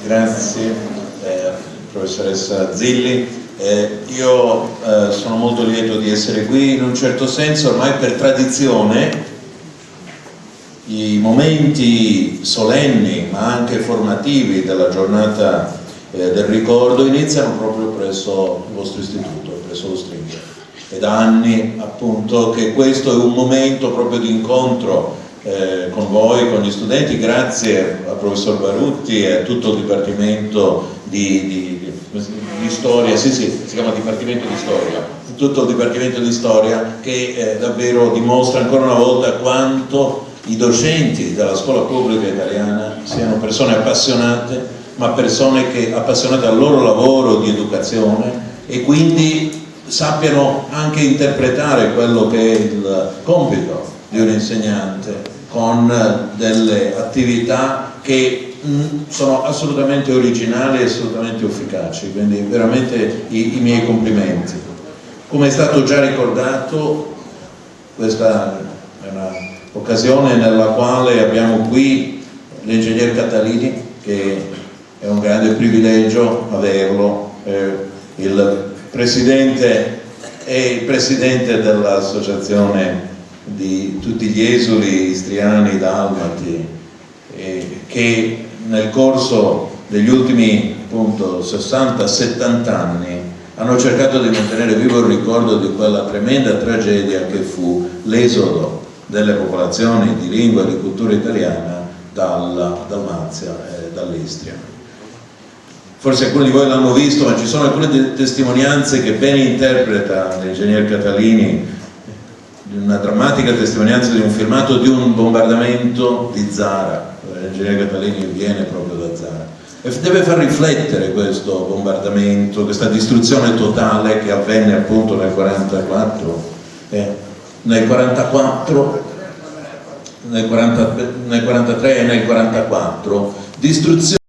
Grazie professoressa Zilli. Io sono molto lieto di essere qui. In un certo senso, ormai per tradizione, i momenti solenni ma anche formativi della giornata del ricordo iniziano proprio presso il vostro istituto, presso lo Stringa. È da anni appunto che questo è un momento proprio di incontro con voi, con gli studenti, grazie al professor Barutti e a tutto il Dipartimento di Storia, sì, si chiama Dipartimento di Storia, tutto il Dipartimento di Storia che davvero dimostra ancora una volta quanto i docenti della scuola pubblica italiana siano persone appassionate, ma persone appassionate al loro lavoro di educazione e quindi sappiano anche interpretare quello che è il compito di un insegnante con delle attività che sono assolutamente originali e assolutamente efficaci, quindi veramente i miei complimenti. Come è stato già ricordato, questa è un'occasione nella quale abbiamo qui l'ingegner Catalini, che è un grande privilegio averlo, il presidente dell'associazione di tutti gli esuli istriani dalmati, che nel corso degli ultimi 60-70 anni hanno cercato di mantenere vivo il ricordo di quella tremenda tragedia che fu l'esodo delle popolazioni di lingua e di cultura italiana dalla Dalmazia e dall'Istria. Forse alcuni di voi l'hanno visto, ma ci sono alcune testimonianze che bene interpreta l'ingegner Catalini, una drammatica testimonianza di un filmato di un bombardamento di Zara. L'ingegner Catalini viene proprio da Zara e deve far riflettere questo bombardamento, questa distruzione totale che avvenne appunto nel 44, nel 43 e nel 44, distruzione